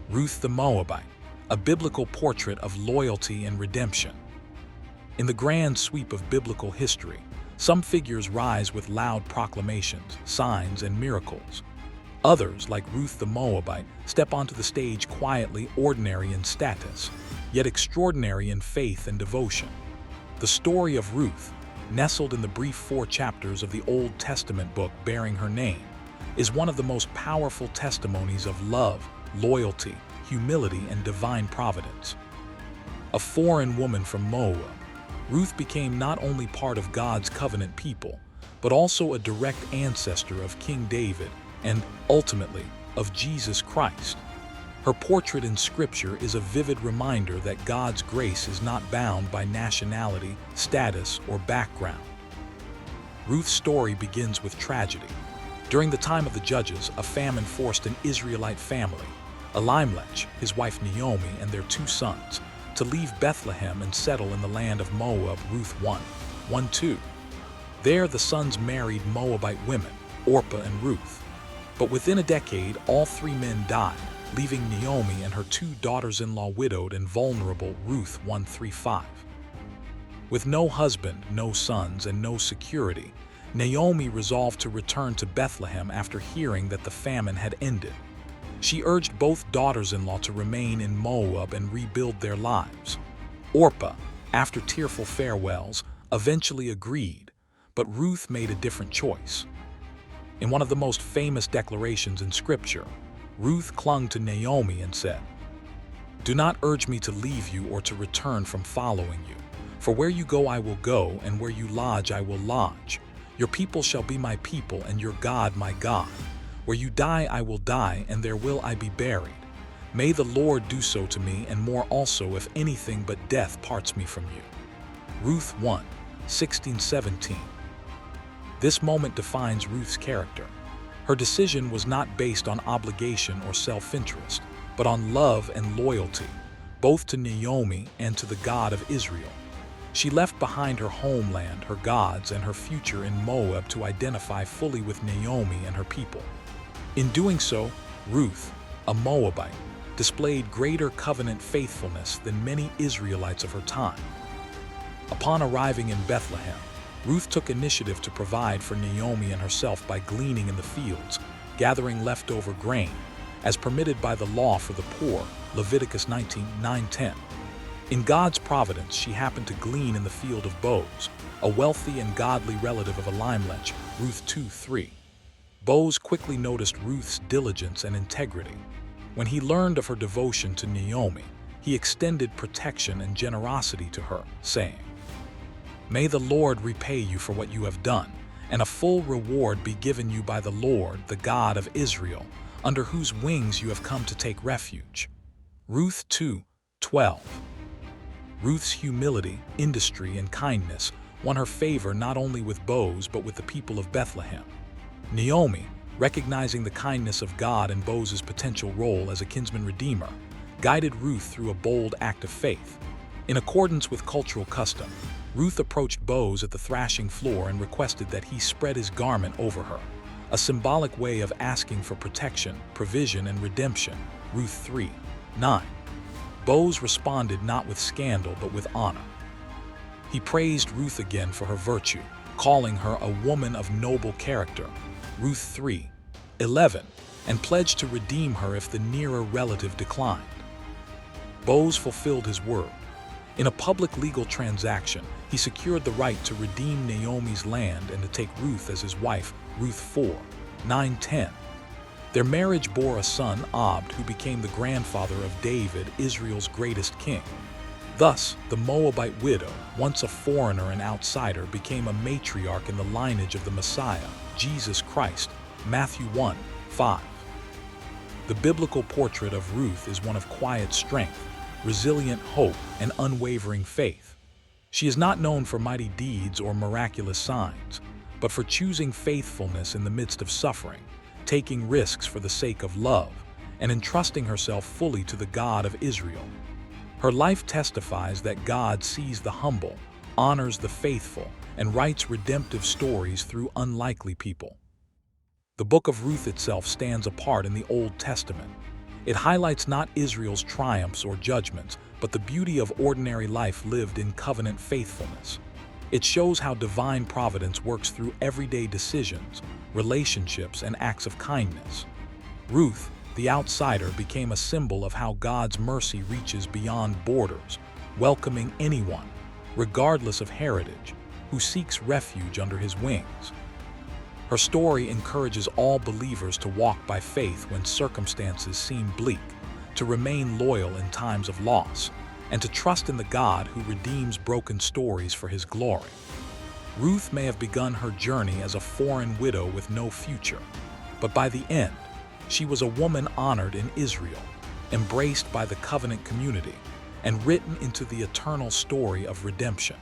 Ruth the Moabite, a biblical portrait of loyalty and redemption. In the grand sweep of biblical history, some figures rise with loud proclamations, signs, and miracles. Others, like Ruth the Moabite, step onto the stage quietly ordinary in status, yet extraordinary in faith and devotion. The story of Ruth, nestled in the brief 4 chapters of the Old Testament book bearing her name, is one of the most powerful testimonies of love, loyalty, humility, and divine providence. A foreign woman from Moab, Ruth became not only part of God's covenant people, but also a direct ancestor of King David and, ultimately, of Jesus Christ. Her portrait in Scripture is a vivid reminder that God's grace is not bound by nationality, status, or background. Ruth's story begins with tragedy. During the time of the Judges, a famine forced an Israelite family, Elimelech, his wife Naomi, and their 2 sons, to leave Bethlehem and settle in the land of Moab. Ruth 1:1-2. There the sons married Moabite women, Orpah and Ruth. But within a decade, all 3 men died, leaving Naomi and her 2 daughters-in-law widowed and vulnerable. Ruth 1:3-5. With no husband, no sons, and no security, Naomi resolved to return to Bethlehem after hearing that the famine had ended. She urged both daughters-in-law to remain in Moab and rebuild their lives. Orpah, after tearful farewells, eventually agreed, but Ruth made a different choice. In one of the most famous declarations in Scripture, Ruth clung to Naomi and said, "Do not urge me to leave you or to return from following you. For where you go I will go, and where you lodge I will lodge. Your people shall be my people, and your God my God. Where you die I will die, and there will I be buried. May the Lord do so to me, and more also, if anything but death parts me from you." Ruth 1:16-17. This moment defines Ruth's character. Her decision was not based on obligation or self-interest, but on love and loyalty, both to Naomi and to the God of Israel. She left behind her homeland, her gods, and her future in Moab to identify fully with Naomi and her people. In doing so, Ruth, a Moabite, displayed greater covenant faithfulness than many Israelites of her time. Upon arriving in Bethlehem, Ruth took initiative to provide for Naomi and herself by gleaning in the fields, gathering leftover grain, as permitted by the law for the poor, Leviticus 19:9-10. In God's providence, she happened to glean in the field of Boaz, a wealthy and godly relative of Elimelech, Ruth 2:3. Boaz quickly noticed Ruth's diligence and integrity. When he learned of her devotion to Naomi, he extended protection and generosity to her, saying, "May the Lord repay you for what you have done, and a full reward be given you by the Lord, the God of Israel, under whose wings you have come to take refuge." Ruth 2:12. Ruth's humility, industry, and kindness won her favor not only with Boaz but with the people of Bethlehem. Naomi, recognizing the kindness of God and Boaz's potential role as a kinsman redeemer, guided Ruth through a bold act of faith. In accordance with cultural custom, Ruth approached Boaz at the thrashing floor and requested that he spread his garment over her, a symbolic way of asking for protection, provision, and redemption. Ruth 3:9. Boaz responded not with scandal but with honor. He praised Ruth again for her virtue, calling her a woman of noble character, Ruth 3:11, and pledged to redeem her if the nearer relative declined. Boaz fulfilled his word. In a public legal transaction, he secured the right to redeem Naomi's land and to take Ruth as his wife, Ruth 4:9-10. Their marriage bore a son, Abd, who became the grandfather of David, Israel's greatest king. Thus, the Moabite widow, once a foreigner and outsider, became a matriarch in the lineage of the Messiah, Jesus Christ, Matthew 1:5. The biblical portrait of Ruth is one of quiet strength, resilient hope, and unwavering faith. She is not known for mighty deeds or miraculous signs, but for choosing faithfulness in the midst of suffering, taking risks for the sake of love, and entrusting herself fully to the God of Israel. Her life testifies that God sees the humble, honors the faithful, and writes redemptive stories through unlikely people. The book of Ruth itself stands apart in the Old Testament. It highlights not Israel's triumphs or judgments, but the beauty of ordinary life lived in covenant faithfulness. It shows how divine providence works through everyday decisions, relationships, and acts of kindness. Ruth, the outsider, became a symbol of how God's mercy reaches beyond borders, welcoming anyone, regardless of heritage, who seeks refuge under his wings. Her story encourages all believers to walk by faith when circumstances seem bleak, to remain loyal in times of loss, and to trust in the God who redeems broken stories for his glory. Ruth may have begun her journey as a foreign widow with no future, but by the end, she was a woman honored in Israel, embraced by the covenant community, and written into the eternal story of redemption.